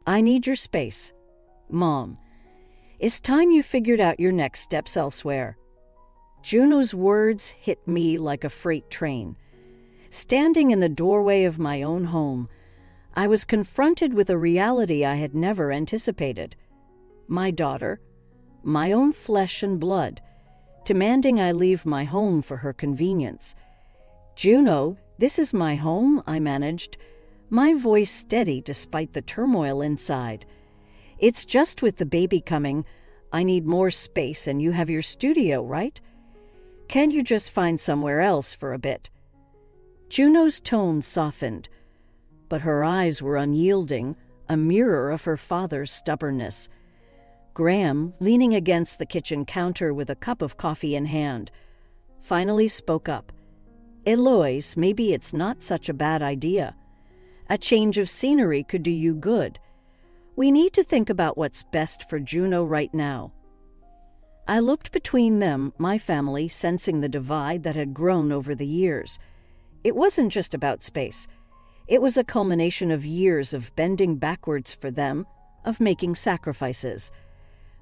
I need your space. Mom, it's time you figured out your next steps elsewhere. Juno's words hit me like a freight train. Standing in the doorway of my own home, I was confronted with a reality I had never anticipated. My daughter, my own flesh and blood, demanding I leave my home for her convenience. Juno, this is my home, I managed, my voice steady despite the turmoil inside. It's just with the baby coming, I need more space and you have your studio, right? Can't you just find somewhere else for a bit? Juno's tone softened, but her eyes were unyielding, a mirror of her father's stubbornness. Graham, leaning against the kitchen counter with a cup of coffee in hand, finally spoke up. Eloise, maybe it's not such a bad idea. A change of scenery could do you good. We need to think about what's best for Juno right now. I looked between them, my family, sensing the divide that had grown over the years. It wasn't just about space. It was a culmination of years of bending backwards for them, of making sacrifices.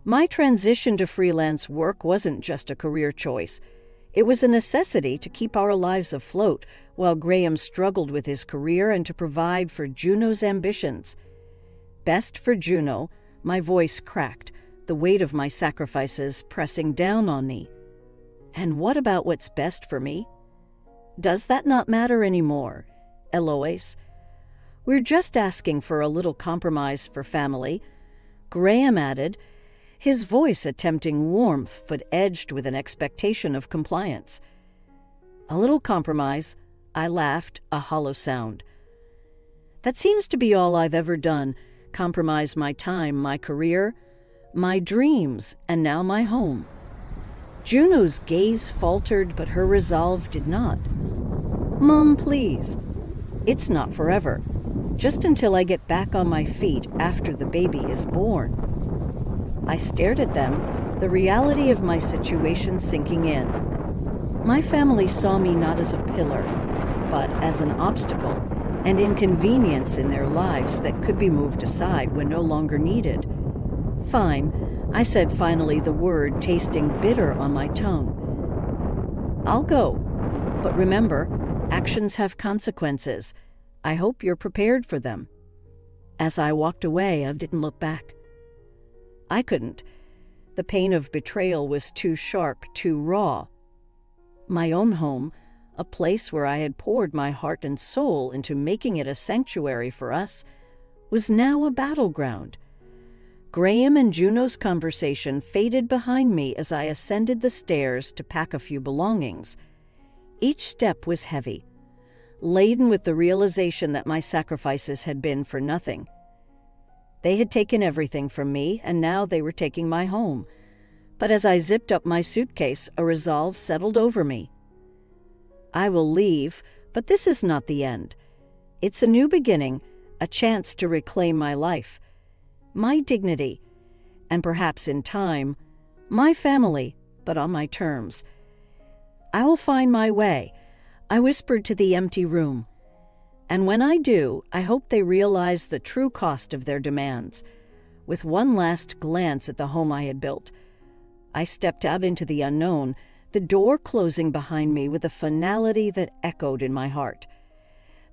My transition to freelance work wasn't just a career choice. It was a necessity to keep our lives afloat while Graham struggled with his career and to provide for Juno's ambitions. Best for Juno, my voice cracked, the weight of my sacrifices pressing down on me. And what about what's best for me? Does that not matter anymore, Eloise? We're just asking for a little compromise for family, Graham added, his voice attempting warmth but edged with an expectation of compliance. A little compromise, I laughed, a hollow sound. That seems to be all I've ever done, compromise my time, my career, my dreams, and now my home. Juno's gaze faltered, but her resolve did not. Mom, please. It's not forever. Just until I get back on my feet after the baby is born. I stared at them, the reality of my situation sinking in. My family saw me not as a pillar, but as an obstacle, an inconvenience in their lives that could be moved aside when no longer needed. Fine, I said finally, the word tasting bitter on my tongue. I'll go, but remember, actions have consequences. I hope you're prepared for them. As I walked away, I didn't look back. I couldn't. The pain of betrayal was too sharp, too raw. My own home, a place where I had poured my heart and soul into making it a sanctuary for us, was now a battleground. Graham and Juno's conversation faded behind me as I ascended the stairs to pack a few belongings. Each step was heavy, laden with the realization that my sacrifices had been for nothing. They had taken everything from me, and now they were taking my home. But as I zipped up my suitcase, a resolve settled over me. I will leave, but this is not the end. It's a new beginning, a chance to reclaim my life, my dignity, and perhaps in time, my family, but on my terms. I will find my way, I whispered to the empty room. And when I do, I hope they realize the true cost of their demands. With one last glance at the home I had built, I stepped out into the unknown, the door closing behind me with a finality that echoed in my heart.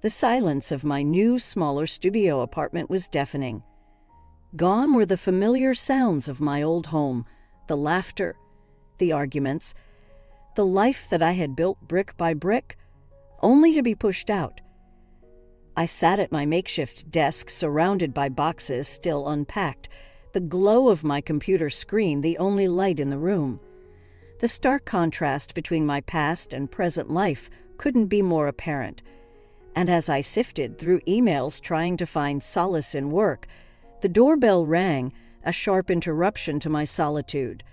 The silence of my new, smaller studio apartment was deafening. Gone were the familiar sounds of my old home, the laughter, the arguments, the life that I had built brick by brick, only to be pushed out. I sat at my makeshift desk, surrounded by boxes still unpacked, the glow of my computer screen the only light in the room. The stark contrast between my past and present life couldn't be more apparent. And as I sifted through emails trying to find solace in work, the doorbell rang, a sharp interruption to my solitude.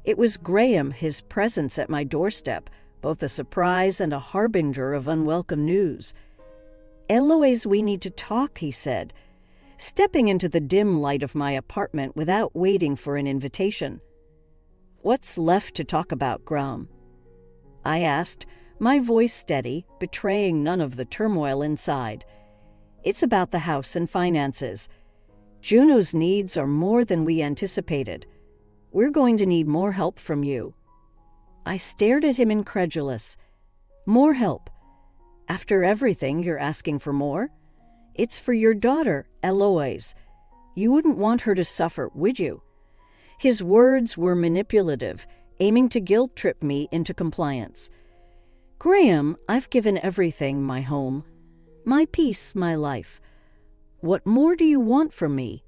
It was Graham, his presence at my doorstep, both a surprise and a harbinger of unwelcome news. Eloise, we need to talk, he said, stepping into the dim light of my apartment without waiting for an invitation. What's left to talk about, Graham? I asked, my voice steady, betraying none of the turmoil inside. It's about the house and finances. Juno's needs are more than we anticipated. We're going to need more help from you." I stared at him incredulous. "More help? After everything, you're asking for more? It's for your daughter, Eloise. You wouldn't want her to suffer, would you?" His words were manipulative, aiming to guilt-trip me into compliance. "Graham, I've given everything, my home, my peace, my life. What more do you want from me?"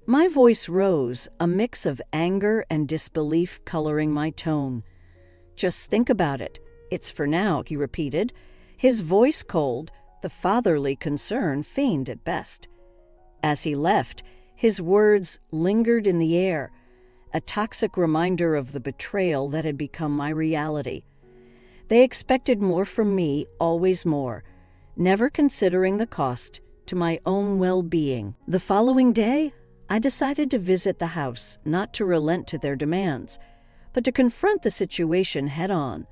My voice rose, a mix of anger and disbelief coloring my tone. "Just think about it. It's for now," he repeated, his voice cold, the fatherly concern feigned at best. As he left, his words lingered in the air, a toxic reminder of the betrayal that had become my reality. They expected more from me, always more, never considering the cost to my own well-being. The following day, I decided to visit the house, not to relent to their demands, but to confront the situation head-on.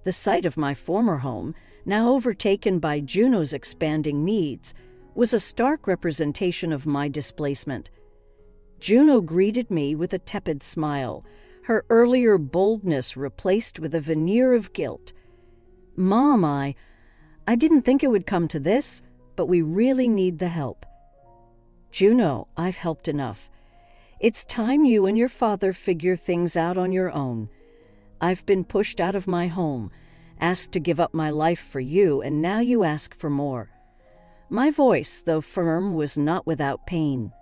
The sight of my former home, now overtaken by Juno's expanding needs, was a stark representation of my displacement. Juno greeted me with a tepid smile, her earlier boldness replaced with a veneer of guilt. "Mom, I didn't think it would come to this, but we really need the help." "Juno, I've helped enough. It's time you and your father figure things out on your own. I've been pushed out of my home, asked to give up my life for you, and now you ask for more." My voice, though firm, was not without pain.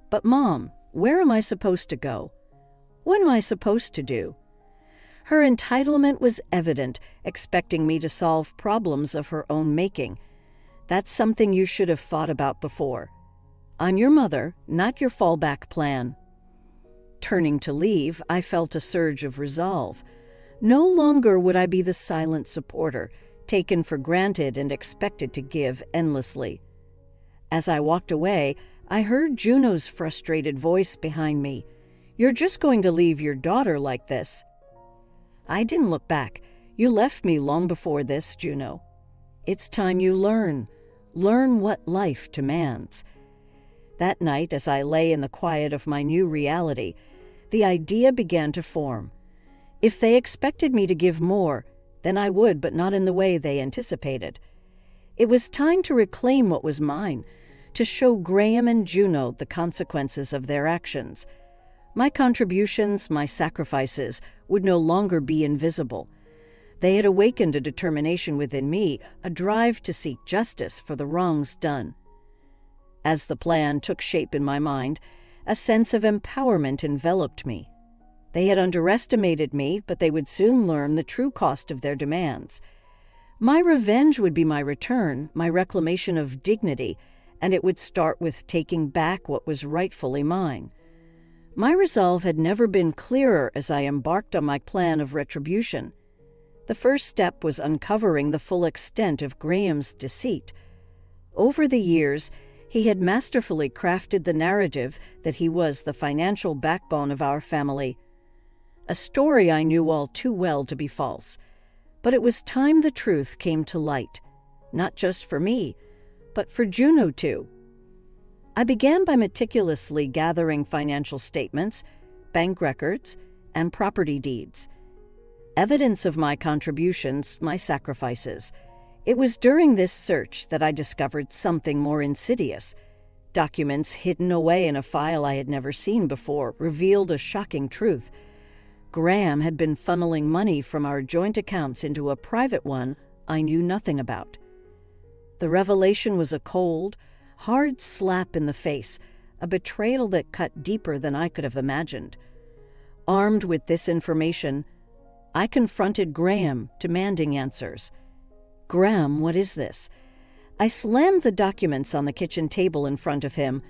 "But Mom, where am I supposed to go? What am I supposed to do?" Her entitlement was evident, expecting me to solve problems of her own making. "That's something you should have thought about before. I'm your mother, not your fallback plan." Turning to leave, I felt a surge of resolve. No longer would I be the silent supporter, taken for granted and expected to give endlessly. As I walked away, I heard Juno's frustrated voice behind me. "You're just going to leave your daughter like this?" I didn't look back. "You left me long before this, Juno. It's time you learn what life demands." That night, as I lay in the quiet of my new reality, the idea began to form. If they expected me to give more, then I would, but not in the way they anticipated. It was time to reclaim what was mine, to show Graham and Juno the consequences of their actions. My contributions, my sacrifices, would no longer be invisible. They had awakened a determination within me, a drive to seek justice for the wrongs done. As the plan took shape in my mind, a sense of empowerment enveloped me. They had underestimated me, but they would soon learn the true cost of their demands. My revenge would be my return, my reclamation of dignity, and it would start with taking back what was rightfully mine. My resolve had never been clearer as I embarked on my plan of retribution. The first step was uncovering the full extent of Graham's deceit. Over the years, he had masterfully crafted the narrative that he was the financial backbone of our family. A story I knew all too well to be false. But it was time the truth came to light, not just for me, but for Juno too. I began by meticulously gathering financial statements, bank records, and property deeds. Evidence of my contributions, my sacrifices. It was during this search that I discovered something more insidious. Documents hidden away in a file I had never seen before revealed a shocking truth. Graham had been funneling money from our joint accounts into a private one I knew nothing about. The revelation was a cold, hard slap in the face, a betrayal that cut deeper than I could have imagined. Armed with this information, I confronted Graham, demanding answers. "Graham, what is this?" I slammed the documents on the kitchen table in front of him,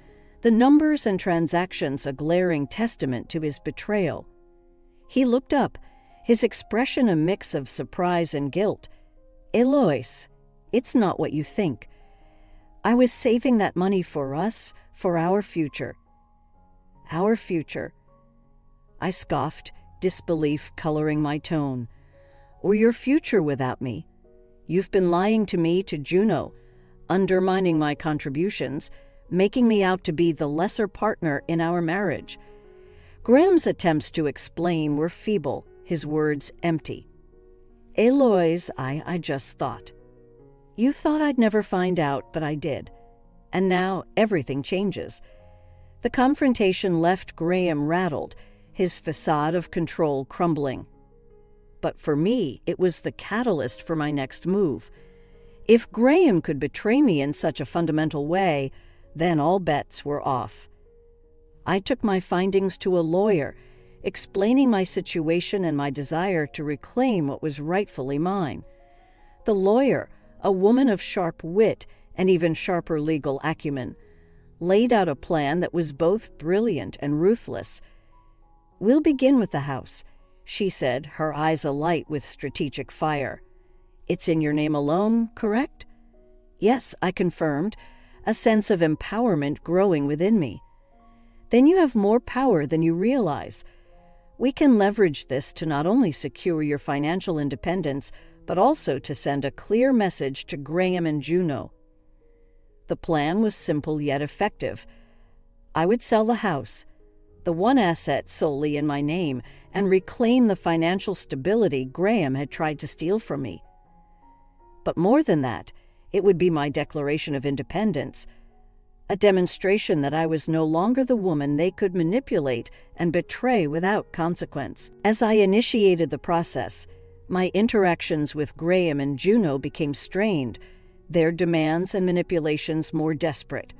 the numbers and transactions a glaring testament to his betrayal. He looked up, his expression a mix of surprise and guilt. "Eloise, it's not what you think. I was saving that money for us, for our future." "Our future?" I scoffed, disbelief coloring my tone. "Or your future without me? You've been lying to me, to Juno, undermining my contributions, making me out to be the lesser partner in our marriage. Graham's attempts to explain were feeble, his words empty. Eloise, I just thought. You thought I'd never find out, but I did. And now everything changes. The confrontation left Graham rattled, his facade of control crumbling. But for me, it was the catalyst for my next move. If Graham could betray me in such a fundamental way, then all bets were off. I took my findings to a lawyer, explaining my situation and my desire to reclaim what was rightfully mine. The lawyer, a woman of sharp wit and even sharper legal acumen, laid out a plan that was both brilliant and ruthless. We'll begin with the house, she said, her eyes alight with strategic fire. It's in your name alone, correct? Yes, I confirmed, a sense of empowerment growing within me. Then you have more power than you realize. We can leverage this to not only secure your financial independence, but also to send a clear message to Graham and Juno. The plan was simple yet effective. I would sell the house, the one asset solely in my name, and reclaim the financial stability Graham had tried to steal from me. But more than that, it would be my declaration of independence, a demonstration that I was no longer the woman they could manipulate and betray without consequence. As I initiated the process, my interactions with Graham and Juno became strained, their demands and manipulations more desperate.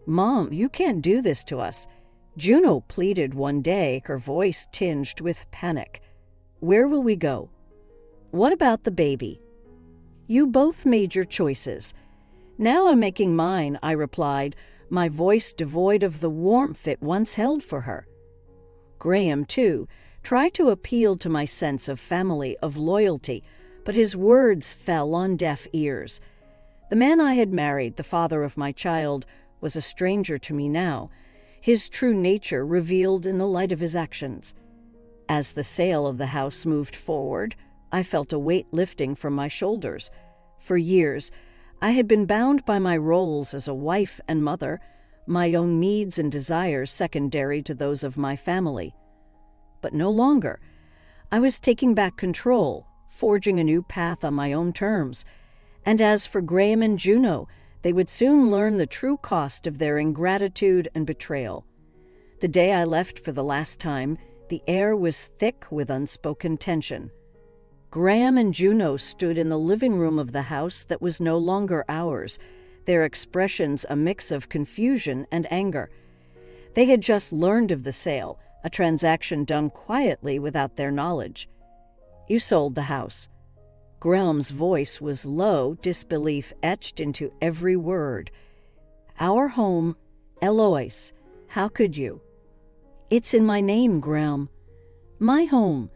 Mom, you can't do this to us, Juno pleaded one day, her voice tinged with panic. Where will we go? What about the baby? You both made your choices. Now I'm making mine, I replied, my voice devoid of the warmth it once held for her. Graham, too, tried to appeal to my sense of family, of loyalty, but his words fell on deaf ears. The man I had married, the father of my child, was a stranger to me now, his true nature revealed in the light of his actions. As the sale of the house moved forward, I felt a weight lifting from my shoulders. For years, I had been bound by my roles as a wife and mother, my own needs and desires secondary to those of my family. But no longer. I was taking back control, forging a new path on my own terms. And as for Graham and Juno, they would soon learn the true cost of their ingratitude and betrayal. The day I left for the last time, the air was thick with unspoken tension. Graham and Juno stood in the living room of the house that was no longer ours, their expressions a mix of confusion and anger. They had just learned of the sale, a transaction done quietly without their knowledge. You sold the house. Graham's voice was low, disbelief etched into every word. Our home, Eloise, how could you? It's in my name, Graham. My home.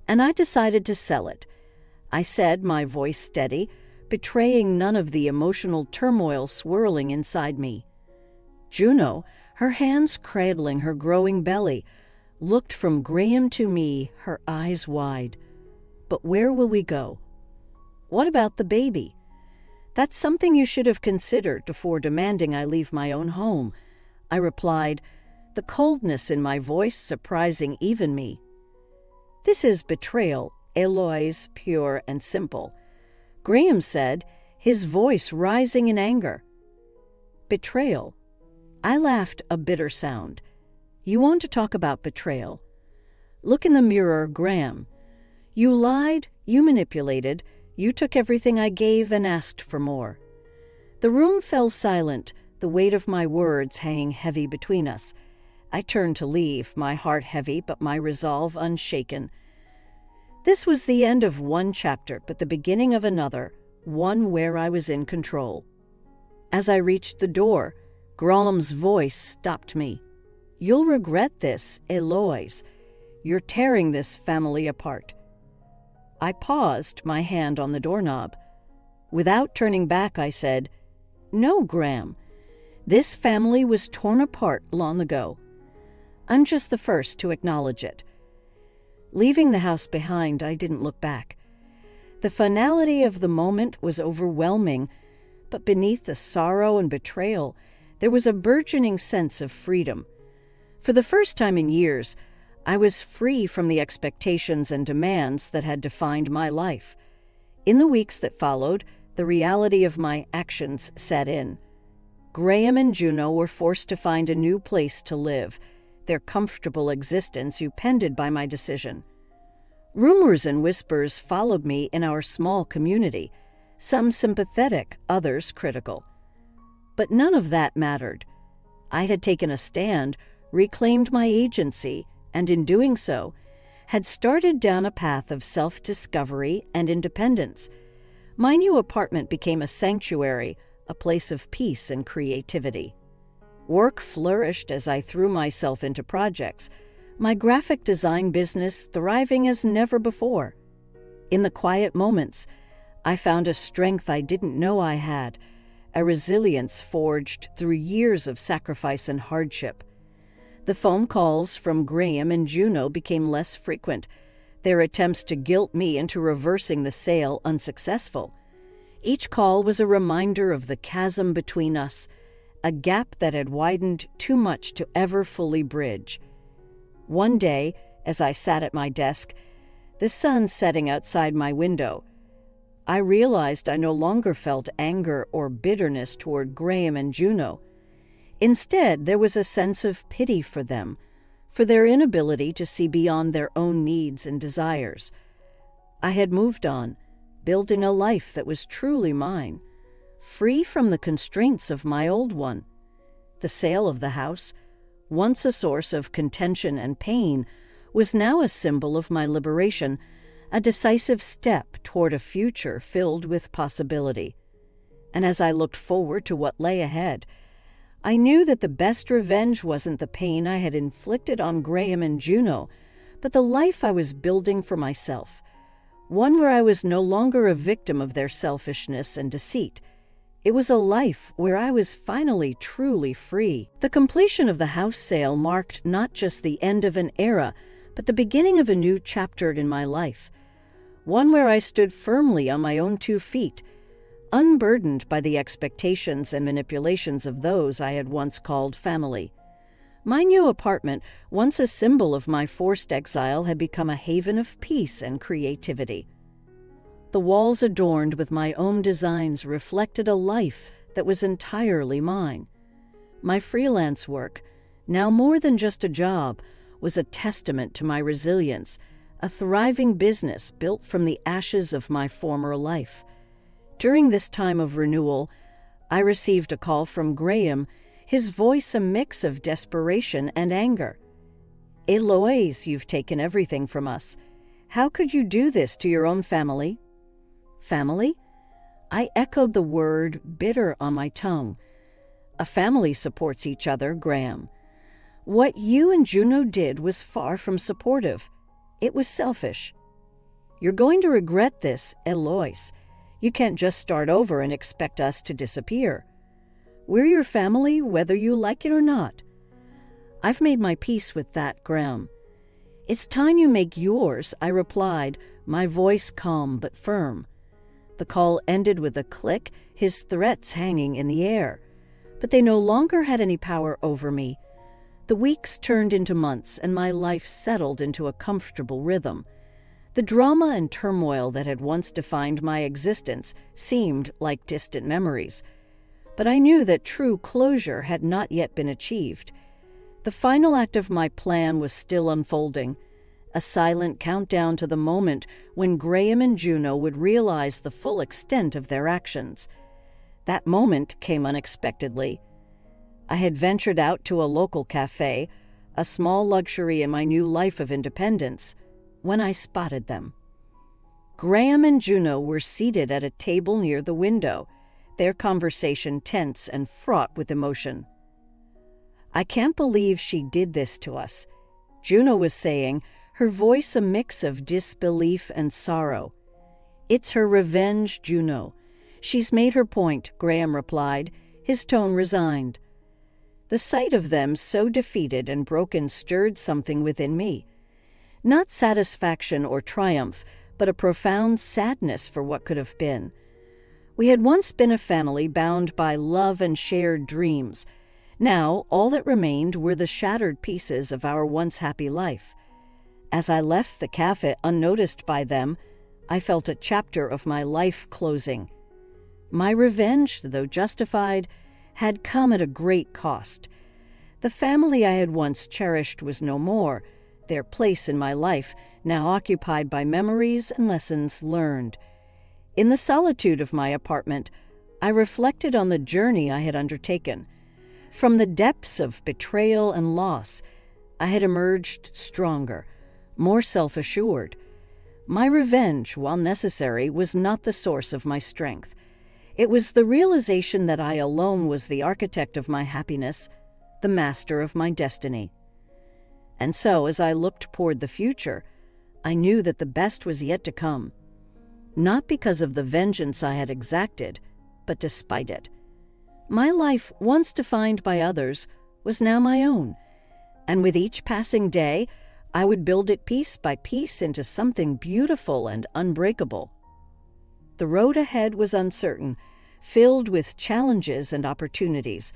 And I decided to sell it. I said, my voice steady, betraying none of the emotional turmoil swirling inside me. Juno, her hands cradling her growing belly, looked from Graham to me, her eyes wide. But where will we go? What about the baby? That's something you should have considered before demanding I leave my own home, I replied, the coldness in my voice surprising even me. This is betrayal, Eloise, pure and simple. Graham said, his voice rising in anger. Betrayal. I laughed a bitter sound. You want to talk about betrayal? Look in the mirror, Graham. You lied, you manipulated, you took everything I gave and asked for more. The room fell silent, the weight of my words hanging heavy between us. I turned to leave, my heart heavy but my resolve unshaken. This was the end of one chapter, but the beginning of another, one where I was in control. As I reached the door, Graham's voice stopped me. You'll regret this, Eloise. You're tearing this family apart. I paused, my hand on the doorknob. Without turning back, I said, No, Graham. This family was torn apart long ago. I'm just the first to acknowledge it. Leaving the house behind, I didn't look back. The finality of the moment was overwhelming, but beneath the sorrow and betrayal, there was a burgeoning sense of freedom. For the first time in years, I was free from the expectations and demands that had defined my life. In the weeks that followed, the reality of my actions set in. Graham and Juno were forced to find a new place to live, their comfortable existence upended by my decision. Rumors and whispers followed me in our small community, some sympathetic, others critical. But none of that mattered. I had taken a stand, reclaimed my agency, and in doing so, had started down a path of self-discovery and independence. My new apartment became a sanctuary, a place of peace and creativity. Work flourished as I threw myself into projects, my graphic design business thriving as never before. In the quiet moments, I found a strength I didn't know I had, a resilience forged through years of sacrifice and hardship. The phone calls from Graham and Juno became less frequent, their attempts to guilt me into reversing the sale unsuccessful. Each call was a reminder of the chasm between us, a gap that had widened too much to ever fully bridge. One day, as I sat at my desk, the sun setting outside my window, I realized I no longer felt anger or bitterness toward Graham and Juno. Instead, there was a sense of pity for them, for their inability to see beyond their own needs and desires. I had moved on, building a life that was truly mine, free from the constraints of my old one. The sale of the house, once a source of contention and pain, was now a symbol of my liberation, a decisive step toward a future filled with possibility. And as I looked forward to what lay ahead, I knew that the best revenge wasn't the pain I had inflicted on Graham and Juno, but the life I was building for myself, one where I was no longer a victim of their selfishness and deceit. It was a life where I was finally truly free. The completion of the house sale marked not just the end of an era, but the beginning of a new chapter in my life, one where I stood firmly on my own 2 feet, unburdened by the expectations and manipulations of those I had once called family. My new apartment, once a symbol of my forced exile, had become a haven of peace and creativity. The walls adorned with my own designs reflected a life that was entirely mine. My freelance work, now more than just a job, was a testament to my resilience, a thriving business built from the ashes of my former life. During this time of renewal, I received a call from Graham, his voice a mix of desperation and anger. "Eloise, you've taken everything from us. How could you do this to your own family?" Family? I echoed the word, bitter on my tongue. A family supports each other, Graham. What you and Juno did was far from supportive. It was selfish. You're going to regret this, Eloise. You can't just start over and expect us to disappear. We're your family, whether you like it or not. I've made my peace with that, Graham. It's time you make yours, I replied, my voice calm but firm. The call ended with a click, his threats hanging in the air. But they no longer had any power over me. The weeks turned into months, and my life settled into a comfortable rhythm. The drama and turmoil that had once defined my existence seemed like distant memories. But I knew that true closure had not yet been achieved. The final act of my plan was still unfolding, a silent countdown to the moment when Graham and Juno would realize the full extent of their actions. That moment came unexpectedly. I had ventured out to a local cafe, a small luxury in my new life of independence, when I spotted them. Graham and Juno were seated at a table near the window, their conversation tense and fraught with emotion. "I can't believe she did this to us," Juno was saying, her voice a mix of disbelief and sorrow. "It's her revenge, Juno. She's made her point," Graham replied, his tone resigned. The sight of them so defeated and broken stirred something within me. Not satisfaction or triumph, but a profound sadness for what could have been. We had once been a family bound by love and shared dreams, Now, all that remained were the shattered pieces of our once happy life. As I left the cafe unnoticed by them, I felt a chapter of my life closing. My revenge, though justified, had come at a great cost. The family I had once cherished was no more, their place in my life now occupied by memories and lessons learned. In the solitude of my apartment, I reflected on the journey I had undertaken. From the depths of betrayal and loss, I had emerged stronger, more self-assured. My revenge, while necessary, was not the source of my strength. It was the realization that I alone was the architect of my happiness, the master of my destiny. And so, as I looked toward the future, I knew that the best was yet to come. Not because of the vengeance I had exacted, but despite it. My life, once defined by others, was now my own, and with each passing day, I would build it piece by piece into something beautiful and unbreakable. The road ahead was uncertain, filled with challenges and opportunities,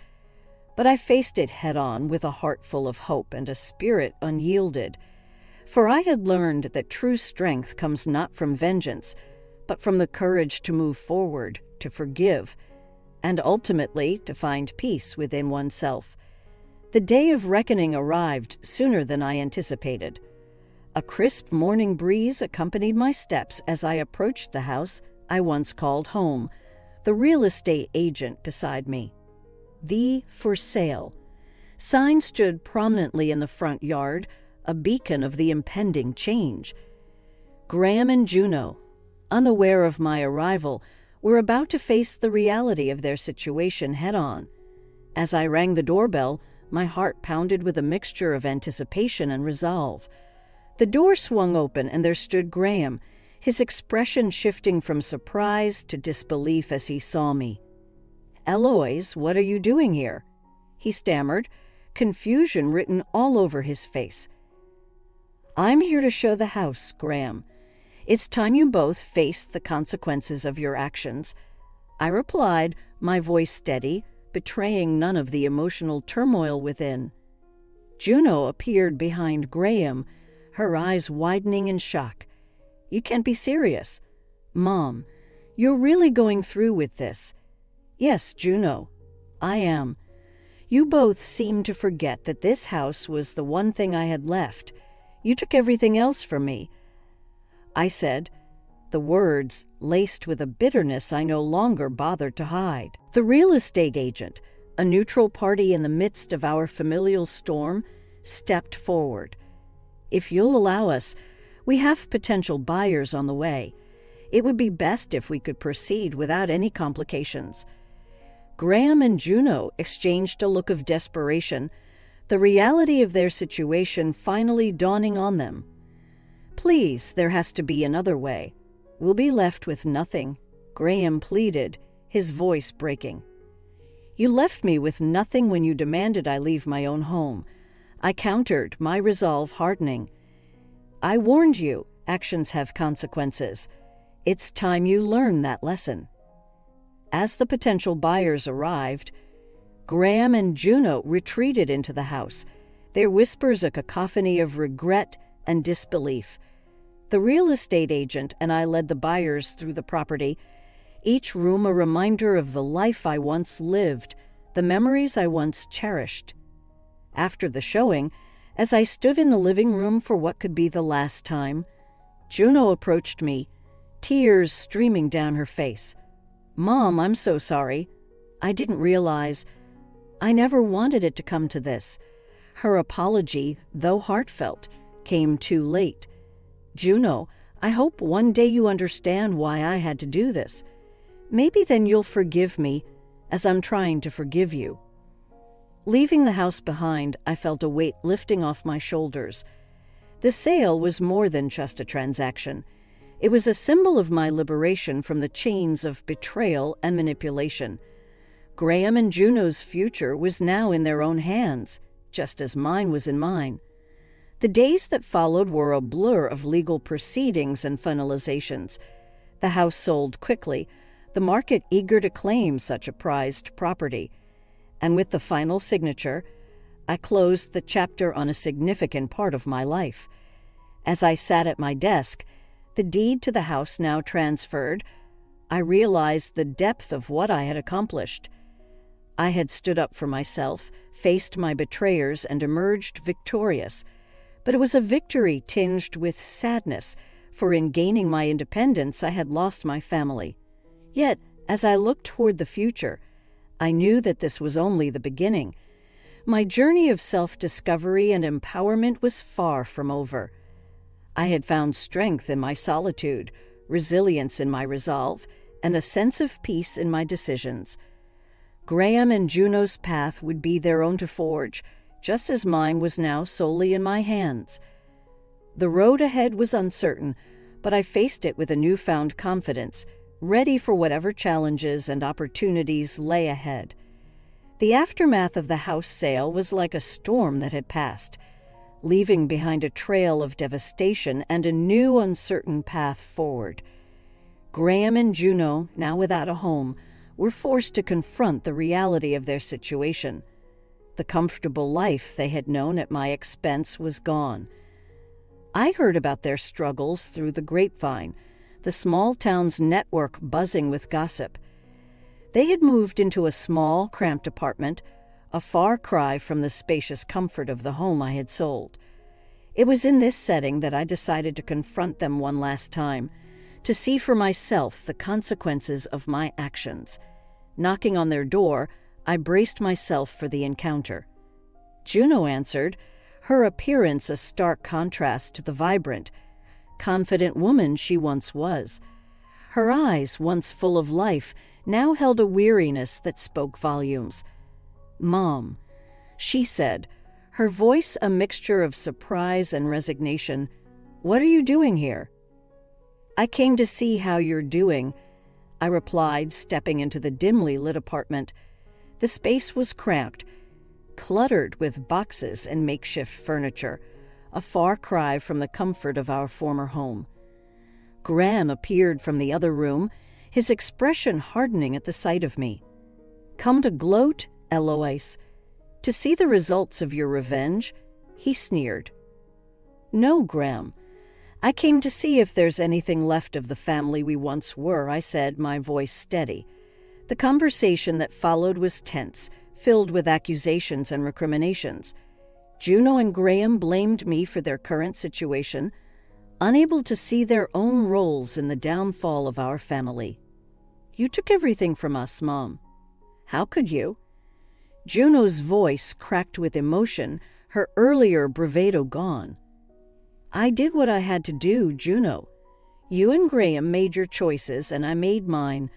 but I faced it head-on with a heart full of hope and a spirit unyielded, for I had learned that true strength comes not from vengeance, but from the courage to move forward, to forgive, and ultimately to find peace within oneself. The day of reckoning arrived sooner than I anticipated. A crisp morning breeze accompanied my steps as I approached the house I once called home, the real estate agent beside me. The For Sale sign stood prominently in the front yard, a beacon of the impending change. Graham and Juno, unaware of my arrival, were about to face the reality of their situation head-on. As I rang the doorbell, my heart pounded with a mixture of anticipation and resolve. The door swung open and there stood Graham, his expression shifting from surprise to disbelief as he saw me. "Eloise, what are you doing here?" he stammered, confusion written all over his face. "I'm here to show the house, Graham. It's time you both faced the consequences of your actions," I replied, my voice steady, betraying none of the emotional turmoil within. Juno appeared behind Graham, her eyes widening in shock. "You can't be serious. Mom, you're really going through with this?" "Yes, Juno, I am. You both seem to forget that this house was the one thing I had left. You took everything else from me," I said, the words laced with a bitterness I no longer bothered to hide. The real estate agent, a neutral party in the midst of our familial storm, stepped forward. "If you'll allow us, we have potential buyers on the way. It would be best if we could proceed without any complications." Graham and Juno exchanged a look of desperation, the reality of their situation finally dawning on them. "Please, there has to be another way. We'll be left with nothing," Graham pleaded, his voice breaking. "You left me with nothing when you demanded I leave my own home," I countered, my resolve hardening. "I warned you, actions have consequences. It's time you learn that lesson." As the potential buyers arrived, Graham and Juno retreated into the house, their whispers a cacophony of regret and disbelief. The real estate agent and I led the buyers through the property, each room a reminder of the life I once lived, the memories I once cherished. After the showing, as I stood in the living room for what could be the last time, Juno approached me, tears streaming down her face. "Mom, I'm so sorry. I didn't realize. I never wanted it to come to this." Her apology, though heartfelt, came too late. "Juno, I hope one day you understand why I had to do this. Maybe then you'll forgive me, as I'm trying to forgive you." Leaving the house behind, I felt a weight lifting off my shoulders. The sale was more than just a transaction. It was a symbol of my liberation from the chains of betrayal and manipulation. Graham and Juno's future was now in their own hands, just as mine was in mine. The days that followed were a blur of legal proceedings and finalizations. The house sold quickly, the market eager to claim such a prized property. And with the final signature, I closed the chapter on a significant part of my life. As I sat at my desk, the deed to the house now transferred, I realized the depth of what I had accomplished. I had stood up for myself, faced my betrayers, and emerged victorious. But it was a victory tinged with sadness, for in gaining my independence, I had lost my family. Yet, as I looked toward the future, I knew that this was only the beginning. My journey of self-discovery and empowerment was far from over. I had found strength in my solitude, resilience in my resolve, and a sense of peace in my decisions. Graham and Juno's path would be their own to forge, just as mine was now solely in my hands. The road ahead was uncertain, but I faced it with a newfound confidence, ready for whatever challenges and opportunities lay ahead. The aftermath of the house sale was like a storm that had passed, leaving behind a trail of devastation and a new uncertain path forward. Graham and Juno, now without a home, were forced to confront the reality of their situation. The comfortable life they had known at my expense was gone. I heard about their struggles through the grapevine, the small town's network buzzing with gossip. They had moved into a small, cramped apartment, a far cry from the spacious comfort of the home I had sold. It was in this setting that I decided to confront them one last time, to see for myself the consequences of my actions. Knocking on their door, I braced myself for the encounter. Juno answered, her appearance a stark contrast to the vibrant, confident woman she once was. Her eyes, once full of life, now held a weariness that spoke volumes. "Mom," she said, her voice a mixture of surprise and resignation, "what are you doing here?" "I came to see how you're doing," I replied, stepping into the dimly lit apartment. The space was cramped, cluttered with boxes and makeshift furniture, a far cry from the comfort of our former home. Graham appeared from the other room, his expression hardening at the sight of me. "Come to gloat, Eloise? To see the results of your revenge?" he sneered. "No, Graham. I came to see if there's anything left of the family we once were," I said, my voice steady. The conversation that followed was tense, filled with accusations and recriminations. Juno and Graham blamed me for their current situation, unable to see their own roles in the downfall of our family. "You took everything from us, Mom." "How could you?" Juno's voice cracked with emotion, her earlier bravado gone. "I did what I had to do, Juno. You and Graham made your choices, and I made mine,"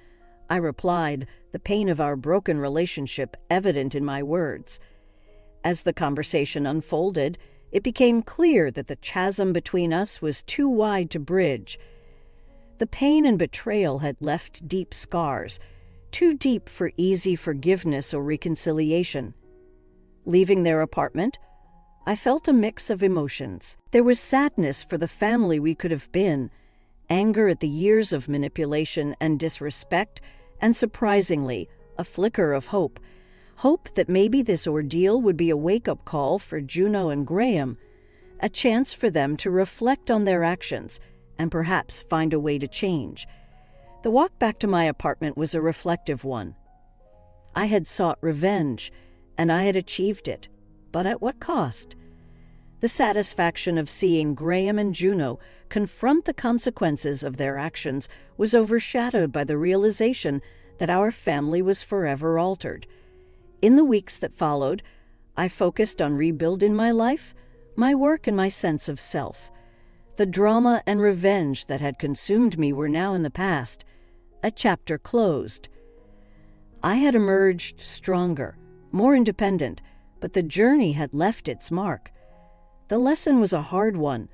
I replied, the pain of our broken relationship evident in my words. As the conversation unfolded, it became clear that the chasm between us was too wide to bridge. The pain and betrayal had left deep scars, too deep for easy forgiveness or reconciliation. Leaving their apartment, I felt a mix of emotions. There was sadness for the family we could have been, anger at the years of manipulation and disrespect, and surprisingly, a flicker of hope. Hope that maybe this ordeal would be a wake-up call for Juno and Graham, a chance for them to reflect on their actions and perhaps find a way to change. The walk back to my apartment was a reflective one. I had sought revenge, and I had achieved it, but at what cost? The satisfaction of seeing Graham and Juno confront the consequences of their actions was overshadowed by the realization that our family was forever altered. In the weeks that followed, I focused on rebuilding my life, my work, and my sense of self. The drama and revenge that had consumed me were now in the past, a chapter closed. I had emerged stronger, more independent, but the journey had left its mark. The lesson was a hard one,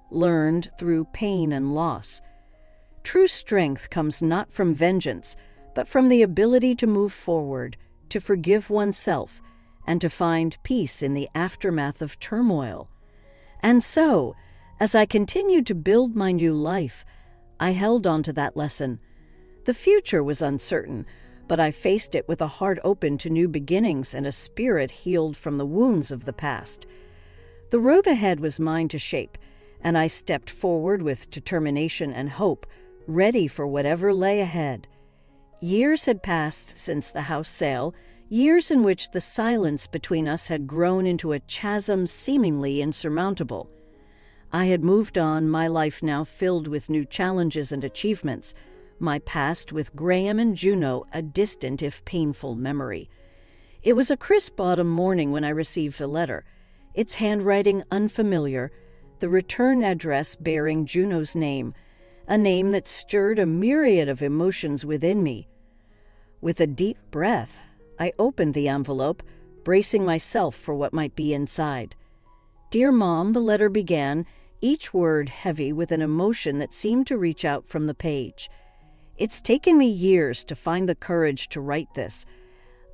learned through pain and loss. True strength comes not from vengeance, but from the ability to move forward, to forgive oneself, and to find peace in the aftermath of turmoil. And so, as I continued to build my new life, I held on to that lesson. The future was uncertain, but I faced it with a heart open to new beginnings and a spirit healed from the wounds of the past. The road ahead was mine to shape, and I stepped forward with determination and hope, ready for whatever lay ahead. Years had passed since the house sale, years in which the silence between us had grown into a chasm seemingly insurmountable. I had moved on, my life now filled with new challenges and achievements, my past with Graham and Juno a distant if painful memory. It was a crisp autumn morning when I received a letter, its handwriting unfamiliar, the return address bearing Juno's name, a name that stirred a myriad of emotions within me. With a deep breath, I opened the envelope, bracing myself for what might be inside. "Dear Mom," the letter began, each word heavy with an emotion that seemed to reach out from the page. "It's taken me years to find the courage to write this.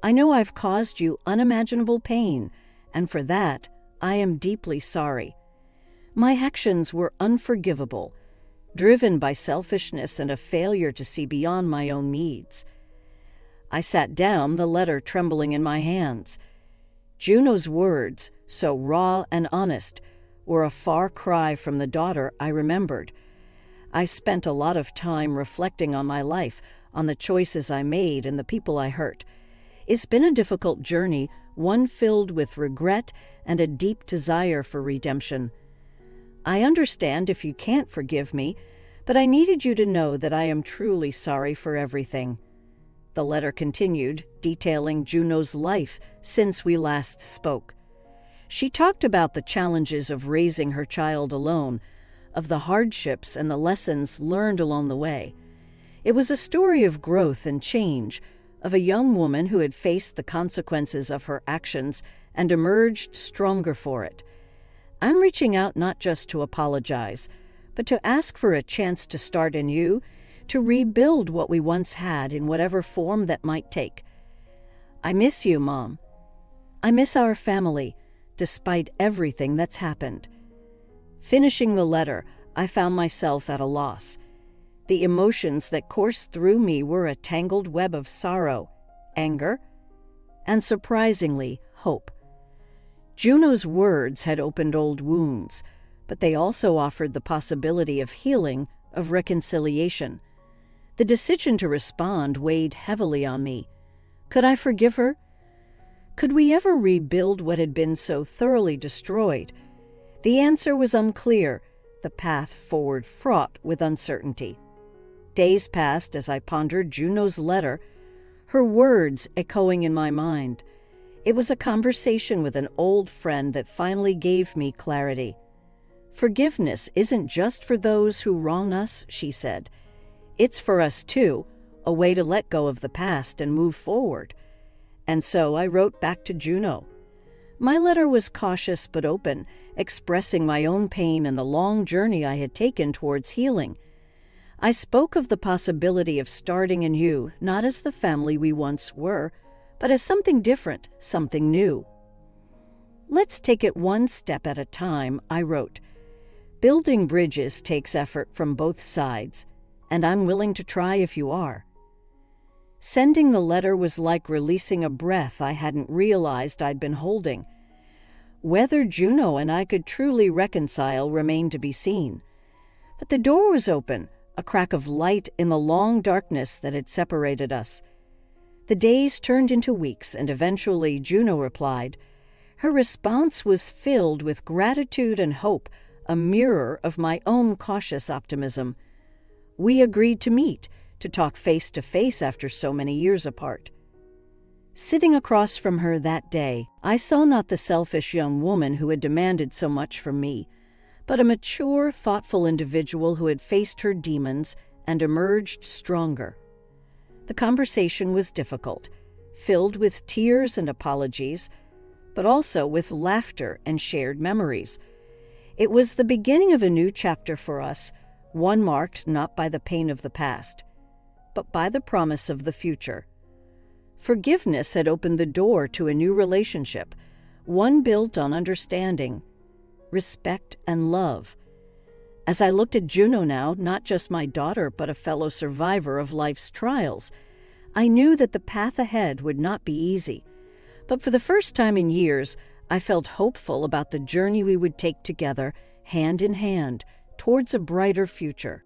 I know I've caused you unimaginable pain, and for that, I am deeply sorry. My actions were unforgivable, driven by selfishness and a failure to see beyond my own needs." I sat down, the letter trembling in my hands. Juno's words, so raw and honest, were a far cry from the daughter I remembered. I spent a lot of time reflecting on my life, on the choices I made and the people I hurt. It's been a difficult journey, one filled with regret and a deep desire for redemption. I understand if you can't forgive me, but I needed you to know that I am truly sorry for everything. The letter continued, detailing Juno's life since we last spoke. She talked about the challenges of raising her child alone, of the hardships and the lessons learned along the way. It was a story of growth and change, of a young woman who had faced the consequences of her actions and emerged stronger for it. I'm reaching out not just to apologize, but to ask for a chance to start anew, to rebuild what we once had in whatever form that might take. I miss you, Mom. I miss our family, despite everything that's happened. Finishing the letter, I found myself at a loss. The emotions that coursed through me were a tangled web of sorrow, anger, and surprisingly, hope. Juno's words had opened old wounds, but they also offered the possibility of healing, of reconciliation. The decision to respond weighed heavily on me. Could I forgive her? Could we ever rebuild what had been so thoroughly destroyed? The answer was unclear, the path forward fraught with uncertainty. Days passed as I pondered Juno's letter, her words echoing in my mind. It was a conversation with an old friend that finally gave me clarity. "Forgiveness isn't just for those who wrong us," she said. "It's for us too, a way to let go of the past and move forward." And so I wrote back to Juno. My letter was cautious but open, expressing my own pain and the long journey I had taken towards healing. I spoke of the possibility of starting anew, not as the family we once were, but as something different, something new. "Let's take it one step at a time," I wrote. "Building bridges takes effort from both sides, and I'm willing to try if you are." Sending the letter was like releasing a breath I hadn't realized I'd been holding. Whether Juno and I could truly reconcile remained to be seen. But the door was open, a crack of light in the long darkness that had separated us. The days turned into weeks, and eventually Juno replied. Her response was filled with gratitude and hope, a mirror of my own cautious optimism. We agreed to meet, to talk face to face after so many years apart. Sitting across from her that day, I saw not the selfish young woman who had demanded so much from me, but a mature, thoughtful individual who had faced her demons and emerged stronger. The conversation was difficult, filled with tears and apologies, but also with laughter and shared memories. It was the beginning of a new chapter for us, one marked not by the pain of the past, but by the promise of the future. Forgiveness had opened the door to a new relationship, one built on understanding, respect, and love. As I looked at Juno now, not just my daughter, but a fellow survivor of life's trials, I knew that the path ahead would not be easy, but for the first time in years, I felt hopeful about the journey we would take together, hand in hand, towards a brighter future.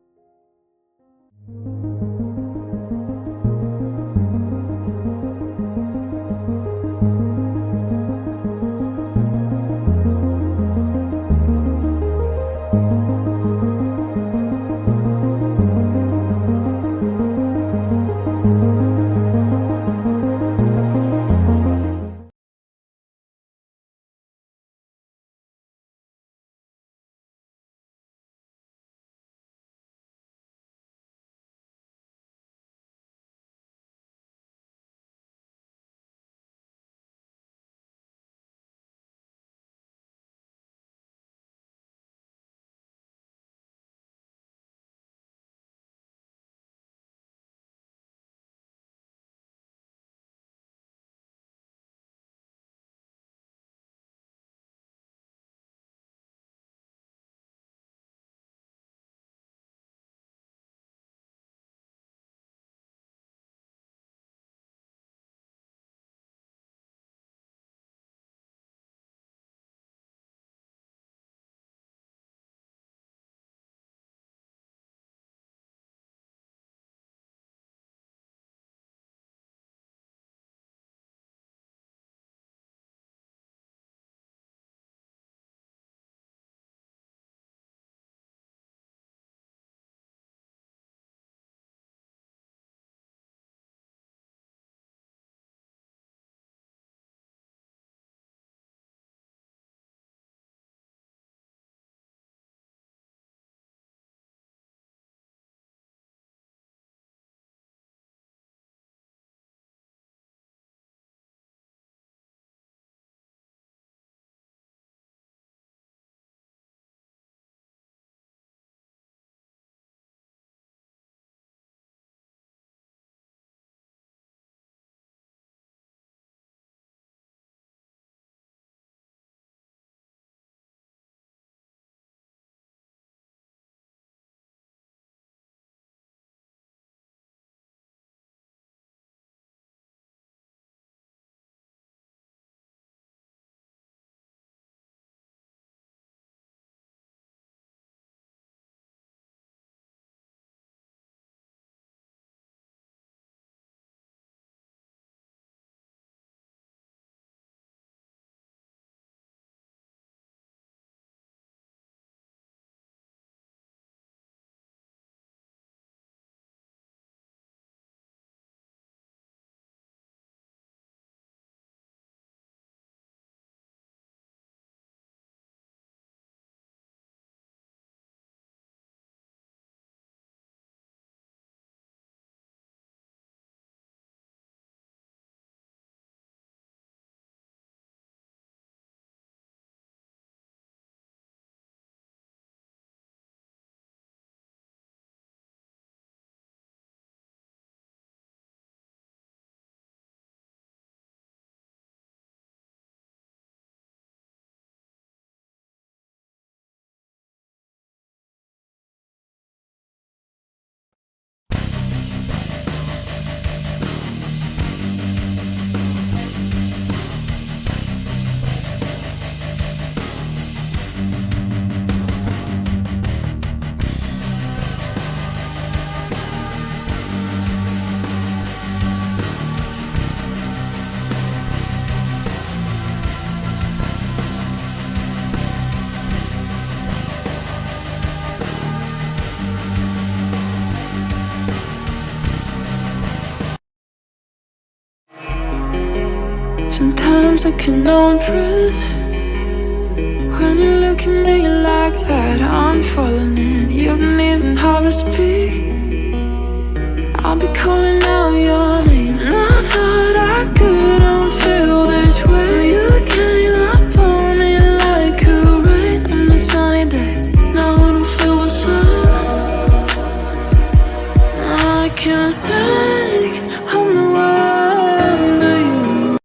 Sometimes I cannot breathe when you look at me like that. I'm falling in. You don't even have to speak. I'll be calling out your name. Nothing